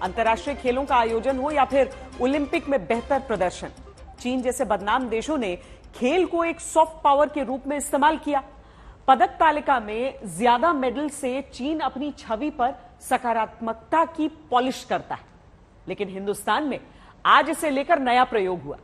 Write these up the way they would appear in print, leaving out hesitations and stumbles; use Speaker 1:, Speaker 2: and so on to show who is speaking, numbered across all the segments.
Speaker 1: अंतर्राष्ट्रीय खेलों का आयोजन हो या फिर ओलंपिक में बेहतर प्रदर्शन, चीन जैसे बदनाम देशों ने खेल को एक सॉफ्ट पावर के रूप में इस्तेमाल किया। पदक तालिका में ज्यादा मेडल से चीन अपनी छवि पर सकारात्मकता की पॉलिश करता है, लेकिन हिंदुस्तान में आज इसे लेकर नया प्रयोग हुआ।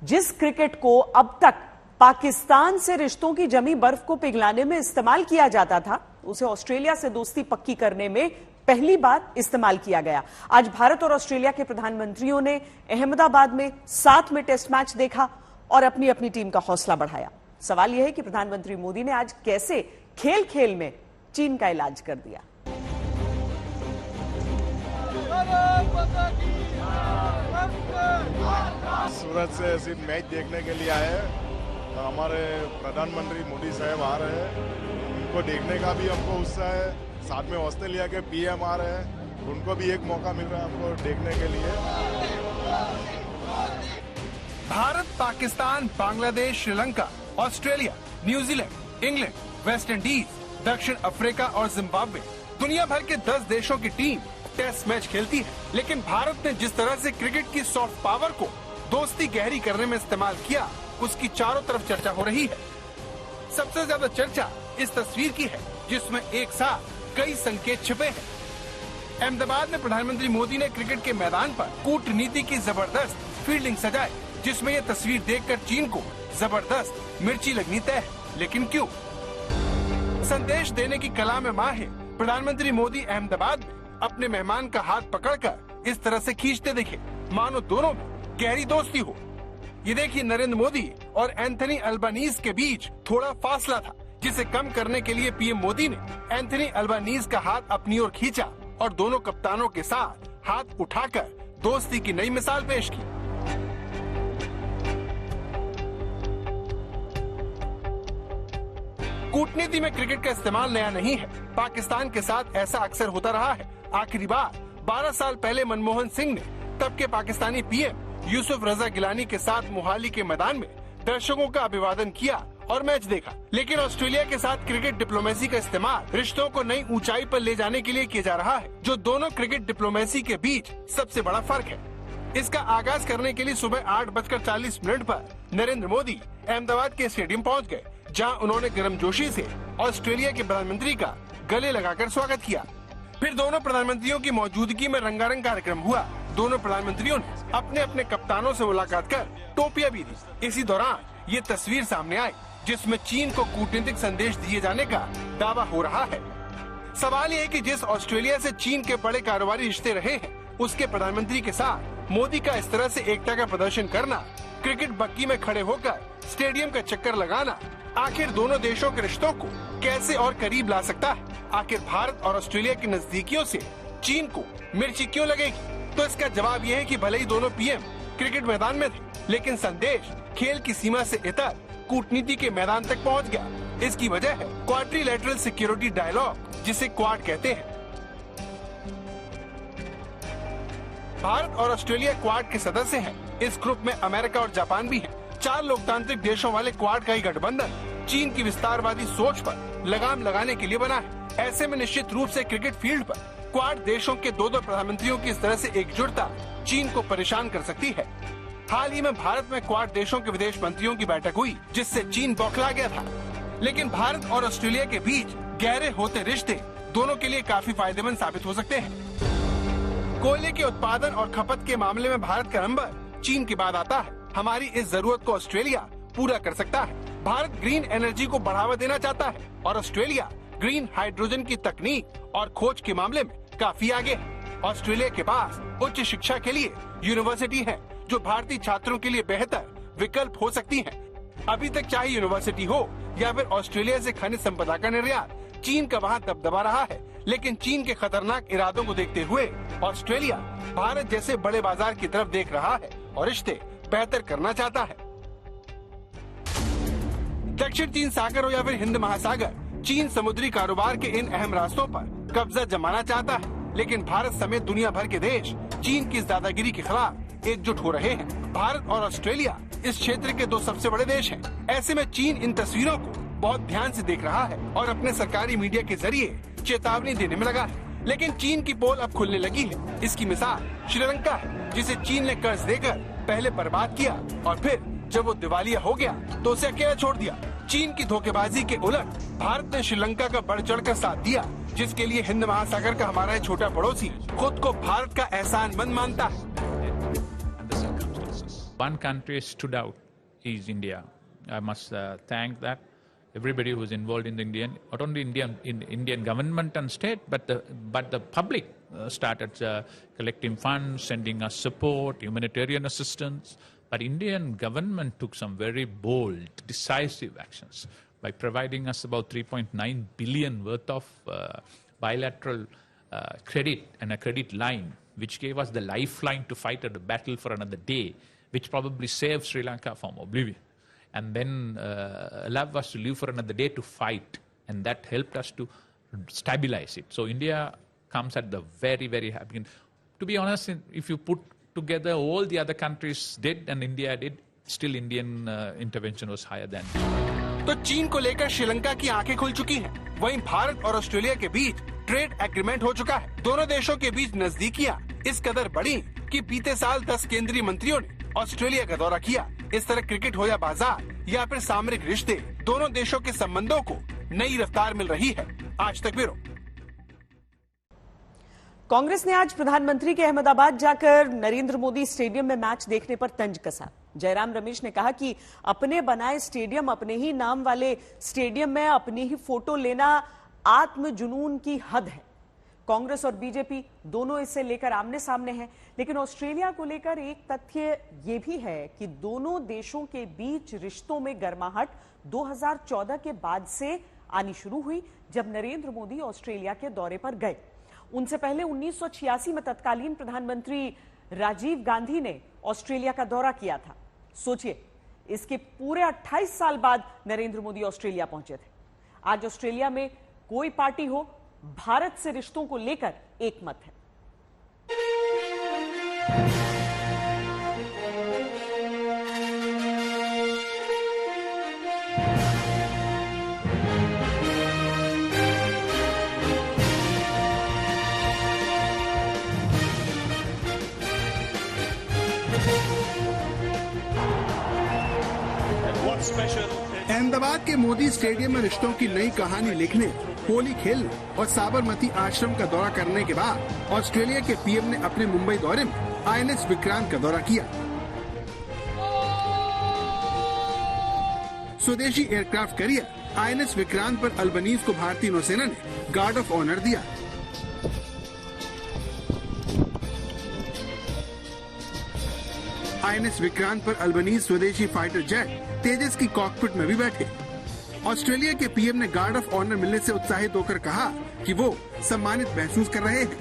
Speaker 1: जिस क्रिकेट को अब तक पाकिस्तान से रिश्तों की जमी बर्फ को पिघलाने में इस्तेमाल किया जाता था, उसे ऑस्ट्रेलिया से दोस्ती पक्की करने में पहली बार इस्तेमाल किया गया। आज भारत और ऑस्ट्रेलिया के प्रधानमंत्रियों ने अहमदाबाद में साथ में टेस्ट मैच देखा और अपनी अपनी टीम का हौसला बढ़ाया। सवाल यह है कि प्रधानमंत्री मोदी ने आज कैसे खेल खेल में चीन का इलाज कर दिया।
Speaker 2: सूरत से सिर्फ मैच देखने के लिए आए हैं। हमारे प्रधानमंत्री मोदी साहब आ रहे हैं, उनको देखने का भी हमको उत्साह है। साथ में ऑस्ट्रेलिया के पीएम आ रहे हैं, उनको भी एक मौका मिल रहा है हमको देखने के लिए।
Speaker 3: Bharat, Pakistan, Bangladesh, Sri Lanka, Australia, New Zealand, England, West Indies, दक्षिण अफ्रीका और जिम्बाब्वे, दुनिया भर के 10 देशों की टीम टेस्ट मैच खेलती है। लेकिन भारत ने जिस तरह से क्रिकेट की सॉफ्ट पावर को दोस्ती गहरी करने में इस्तेमाल किया, उसकी चारों तरफ चर्चा हो रही है। सबसे ज्यादा चर्चा इस तस्वीर की है जिसमें एक साथ कई संकेत छिपे हैं। अहमदाबाद में प्रधानमंत्री मोदी ने क्रिकेट के मैदान पर कूटनीति की जबरदस्त फील्डिंग सजाई, जिसमें यह तस्वीर देखकर चीन को जबरदस्त मिर्ची लगनी तय है। लेकिन क्यों? संदेश देने की कला में माहिर प्रधानमंत्री मोदी अहमदाबाद में अपने मेहमान का हाथ पकड़कर इस तरह से खींचते दिखे, मानो दोनों में गहरी दोस्ती हो। ये देखिए, नरेंद्र मोदी और एंथनी अल्बानीज के बीच थोड़ा फासला था, जिसे कम करने के लिए पीएम मोदी ने एंथनी अल्बानीज का हाथ अपनी ओर खींचा और दोनों कप्तानों के साथ हाथ उठाकर दोस्ती की नई मिसाल पेश की। कूटनीति में क्रिकेट का इस्तेमाल नया नहीं है। पाकिस्तान के साथ ऐसा अक्सर होता रहा है। आखिरी बार 12 साल पहले मनमोहन सिंह ने तब के पाकिस्तानी पीएम यूसुफ रजा गिलानी के साथ मोहाली के मैदान में दर्शकों का अभिवादन किया और मैच देखा। लेकिन ऑस्ट्रेलिया के साथ क्रिकेट डिप्लोमेसी का इस्तेमाल रिश्तों को नई ऊंचाई पर ले जाने के लिए किया जा रहा है, जो दोनों क्रिकेट डिप्लोमेसी के बीच सबसे बड़ा फर्क है। इसका आगाज करने के लिए सुबह 8:40 पर नरेंद्र मोदी अहमदाबाद के स्टेडियम पहुंच गए, जहां उन्होंने गर्मजोशी से ऑस्ट्रेलिया के प्रधानमंत्री का गले लगाकर स्वागत किया। फिर दोनों प्रधानमंत्रियों की मौजूदगी में रंगारंग कार्यक्रम हुआ। दोनों प्रधानमंत्रियों ने अपने अपने कप्तानों से मुलाकात कर टोपियां भी दी। इसी दौरान ये तस्वीर सामने आई, जिसमें चीन को कूटनीतिक संदेश दिए जाने का दावा हो रहा है। सवाल ये है कि जिस ऑस्ट्रेलिया से चीन के बड़े कारोबारी रिश्ते रहे हैं, उसके प्रधानमंत्री के साथ मोदी का इस तरह से एकता का प्रदर्शन करना, क्रिकेट बग्गी में खड़े होकर स्टेडियम का चक्कर लगाना, आखिर दोनों देशों के रिश्तों को कैसे और करीब ला सकता है? आखिर भारत और ऑस्ट्रेलिया की नजदीकियों से चीन को मिर्ची क्यों लगेगी? तो इसका जवाब यह है कि भले ही दोनों पीएम क्रिकेट मैदान में थे, लेकिन संदेश खेल की सीमा से इतर कूटनीति के मैदान तक पहुंच गया। इसकी वजह है क्वाड्रिलैटरल सिक्योरिटी डायलॉग, जिसे क्वाड कहते हैं। भारत और ऑस्ट्रेलिया क्वाड के सदस्य हैं। इस ग्रुप में अमेरिका और जापान भी हैं। 4 लोकतांत्रिक देशों वाले क्वाड का ही गठबंधन चीन की विस्तारवादी सोच पर लगाम लगाने के लिए बना है। ऐसे में निश्चित रूप से क्रिकेट फील्ड पर क्वाड देशों के 2 प्रधानमंत्रियों की इस तरह से एकजुटता चीन को परेशान कर सकती है। हाल ही में भारत में क्वाड देशों के विदेश मंत्रियों की बैठक हुई, जिससे चीन बौखला गया था। लेकिन भारत और ऑस्ट्रेलिया के बीच गहरे होते रिश्ते दोनों के लिए काफी फायदेमंद साबित हो सकते हैं। कोयले के उत्पादन और खपत के मामले में भारत का नंबर चीन के बाद आता है। हमारी इस जरूरत को ऑस्ट्रेलिया पूरा कर सकता है। भारत ग्रीन एनर्जी को बढ़ावा देना चाहता है और ऑस्ट्रेलिया ग्रीन हाइड्रोजन की तकनीक और खोज के मामले में काफी आगे है। ऑस्ट्रेलिया के पास उच्च शिक्षा के लिए यूनिवर्सिटी है, जो भारतीय छात्रों के लिए बेहतर विकल्प हो सकती है। अभी तक चाहे यूनिवर्सिटी हो या फिर ऑस्ट्रेलिया से खनिज संपदा का निर्यात, चीन का वहाँ दबदबा रहा है। लेकिन चीन के खतरनाक इरादों को देखते हुए ऑस्ट्रेलिया भारत जैसे बड़े बाजार की तरफ देख रहा है और रिश्ते बेहतर करना चाहता है। दक्षिण चीन सागर हो या फिर हिंद महासागर, चीन समुद्री कारोबार के इन अहम रास्तों पर कब्जा जमाना चाहता है। लेकिन भारत समेत दुनिया भर के देश चीन की इस दादागिरी के खिलाफ एकजुट हो रहे हैं। भारत और ऑस्ट्रेलिया इस क्षेत्र के 2 सबसे बड़े देश हैं। ऐसे में चीन इन तस्वीरों को बहुत ध्यान से देख रहा है और अपने सरकारी मीडिया के जरिए चेतावनी देने में लगा है। लेकिन चीन की पोल अब खुलने लगी है। इसकी मिसाल श्रीलंका है, जिसे चीन ने कर्ज देकर पहले बर्बाद किया और फिर जब वो दिवालिया हो गया तो उसे अकेला छोड़ दिया। चीन की धोखेबाजी के उलट भारत ने श्रीलंका का बढ़ चढ़कर साथ दिया, जिसके लिए हिंद महासागर का हमारा छोटा पड़ोसी खुद को भारत का एहसानमंद मानता है।
Speaker 4: One country stood out is India. I must thank that everybody who is involved in the not only Indian government and state, but the public started collecting funds, sending us support, humanitarian assistance. But Indian government took some very bold, decisive actions by providing us about 3.9 billion worth of bilateral credit and a credit line, which gave us the lifeline to fight at the battle for another day, which probably saved Sri Lanka from oblivion, and then allowed us to live for another day to fight, and that helped us to stabilize it. So India comes at the very, very happy. To be honest, if you put together all the other countries did and India did, still Indian intervention was higher than.
Speaker 3: तो चीन को लेकर श्रीलंका की आंखें खुल चुकी हैं। वहीं भारत और ऑस्ट्रेलिया के बीच ट्रेड एग्रीमेंट हो चुका है। दोनों देशों के बीच नजदीकियां इस कदर बढ़ी कि बीते साल 10 केंद्रीय मंत्रियों ने ऑस्ट्रेलिया का दौरा किया। इस तरह क्रिकेट हो या बाजार या फिर सामरिक रिश्ते, दोनों देशों के संबंधों को नई रफ्तार मिल रही है। आज तक ब्यूरो।
Speaker 1: कांग्रेस ने आज प्रधानमंत्री के अहमदाबाद जाकर नरेंद्र मोदी स्टेडियम में मैच देखने पर तंज कसा। जयराम रमेश ने कहा कि अपने बनाए स्टेडियम, अपने ही नाम वाले स्टेडियम में अपनी ही फोटो लेना आत्म जुनून की हद है। कांग्रेस और बीजेपी दोनों इससे लेकर आमने सामने हैं, लेकिन ऑस्ट्रेलिया को लेकर एक तथ्य यह भी है कि दोनों देशों के बीच रिश्तों में गर्माहट 2014 के बाद से आनी शुरू हुई, जब नरेंद्र मोदी ऑस्ट्रेलिया के दौरे पर गए। उनसे पहले 1986 में तत्कालीन प्रधानमंत्री राजीव गांधी ने ऑस्ट्रेलिया का दौरा किया था। सोचिए, इसके पूरे 28 साल बाद नरेंद्र मोदी ऑस्ट्रेलिया पहुंचे थे। आज ऑस्ट्रेलिया में कोई पार्टी हो, भारत से रिश्तों को लेकर एक मत है।
Speaker 3: अहमदाबाद के मोदी स्टेडियम में रिश्तों की नई कहानी लिखने, होली खेलने और साबरमती आश्रम का दौरा करने के बाद ऑस्ट्रेलिया के पीएम ने अपने मुंबई दौरे में आईएनएस विक्रांत का दौरा किया। स्वदेशी एयरक्राफ्ट कैरियर आईएनएस विक्रांत पर अल्बनीज को भारतीय नौसेना ने गार्ड ऑफ ऑनर दिया। आईएनएस विक्रांत पर अल्बनीज स्वदेशी फाइटर जेट तेजस की कॉकपिट में भी बैठे। ऑस्ट्रेलिया के पीएम ने गार्ड ऑफ ऑनर मिलने से उत्साहित होकर कहा कि वो सम्मानित महसूस कर रहे हैं।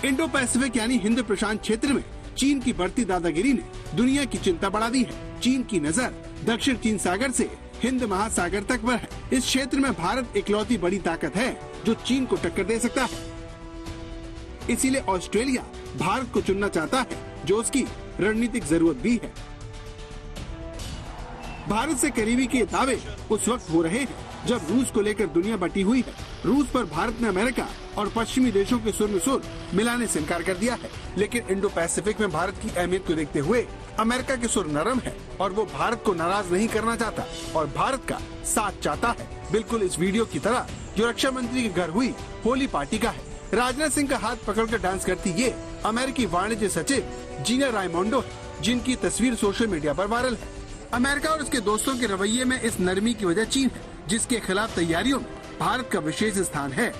Speaker 3: इंडो पैसिफिक यानी हिंद प्रशांत क्षेत्र में चीन की बढ़ती दादागिरी ने दुनिया की चिंता बढ़ा दी है। चीन की नजर दक्षिण चीन सागर से हिंद महासागर तक पर है। इस क्षेत्र में भारत इकलौती बड़ी ताकत है जो चीन को टक्कर दे सकता है। इसीलिए ऑस्ट्रेलिया भारत को चुनना चाहता है, जो उसकी रणनीतिक जरूरत भी है। भारत से करीबी के दावे उस वक्त हो रहे हैं जब रूस को लेकर दुनिया बटी हुई है। रूस पर भारत ने अमेरिका और पश्चिमी देशों के सुर में सुर मिलाने से इनकार कर दिया है, लेकिन इंडो पैसिफिक में भारत की अहमियत को देखते हुए अमेरिका के सुर नरम है और वो भारत को नाराज नहीं करना चाहता और भारत का साथ चाहता है। बिल्कुल इस वीडियो की तरह जो रक्षा मंत्री के घर हुई होली पार्टी का है। राजनाथ सिंह का हाथ पकड़कर डांस करती ये अमेरिकी वाणिज्य सचिव जीना रायमोंडो है, जिनकी तस्वीर सोशल मीडिया पर वायरल है। अमेरिका और उसके दोस्तों के रवैये में इस नरमी की वजह चीन है, जिसके खिलाफ तैयारियों में भारत का विशेष स्थान है।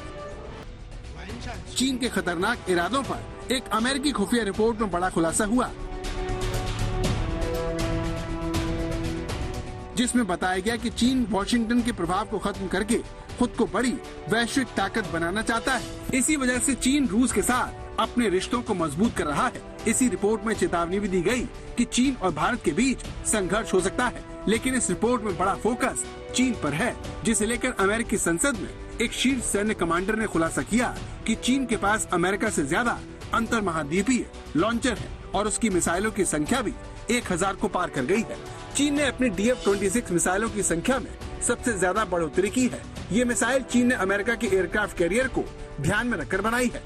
Speaker 3: चीन के खतरनाक इरादों पर एक अमेरिकी खुफिया रिपोर्ट में बड़ा खुलासा हुआ, जिसमें बताया गया कि चीन वॉशिंगटन के प्रभाव को खत्म करके खुद को बड़ी वैश्विक ताकत बनाना चाहता है। इसी वजह से चीन रूस के साथ अपने रिश्तों को मजबूत कर रहा है। इसी रिपोर्ट में चेतावनी भी दी गई कि चीन और भारत के बीच संघर्ष हो सकता है, लेकिन इस रिपोर्ट में बड़ा फोकस चीन पर है, जिसे लेकर अमेरिकी संसद में एक शीर्ष सैन्य कमांडर ने खुलासा किया कि चीन के पास अमेरिका से ज्यादा अंतर महाद्वीपीय लॉन्चर है और उसकी मिसाइलों की संख्या भी 1000 को पार कर गई है। चीन ने अपनी DF-26 मिसाइलों की संख्या में सबसे ज्यादा बढ़ोतरी की है। ये मिसाइल चीन ने अमेरिका के एयरक्राफ्ट कैरियर को ध्यान में रखकर बनाई है।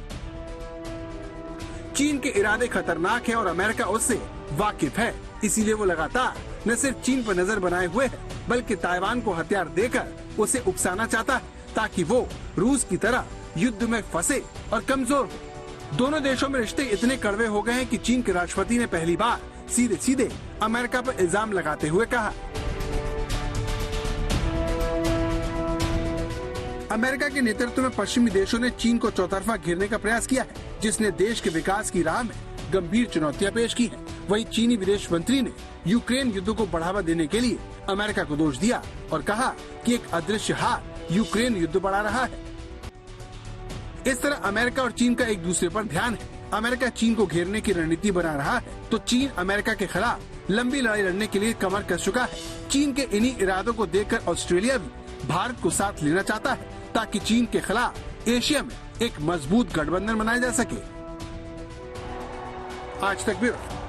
Speaker 3: चीन के इरादे खतरनाक है और अमेरिका उससे वाकिफ है, इसीलिए वो लगातार न सिर्फ चीन पर नजर बनाए हुए है, बल्कि ताइवान को हथियार देकर उसे उकसाना चाहता है, ताकि वो रूस की तरह युद्ध में फंसे और कमजोर हो। दोनों देशों में रिश्ते इतने कड़वे हो गए हैं कि चीन के राष्ट्रपति ने पहली बार सीधे सीधे अमेरिका पर इल्जाम लगाते हुए कहा, अमेरिका के नेतृत्व में पश्चिमी देशों ने चीन को चौतरफा घेरने का प्रयास किया है, जिसने देश के विकास की राह में गंभीर चुनौतियां पेश की हैं। वहीं चीनी विदेश मंत्री ने यूक्रेन युद्ध को बढ़ावा देने के लिए अमेरिका को दोष दिया और कहा कि एक अदृश्य हाथ यूक्रेन युद्ध बढ़ा रहा है। इस तरह अमेरिका और चीन का एक दूसरे पर ध्यान है। अमेरिका चीन को घेरने की रणनीति बना रहा है, तो चीन अमेरिका के खिलाफ लंबी लड़ाई लड़ने के लिए कमर कस चुका है। चीन के इन्हीं इरादों को देखकर ऑस्ट्रेलिया भी भारत को साथ लेना चाहता है, ताकि चीन के खिलाफ एशिया में एक मजबूत गठबंधन बनाया जा सके। आज तक ब्यूरो।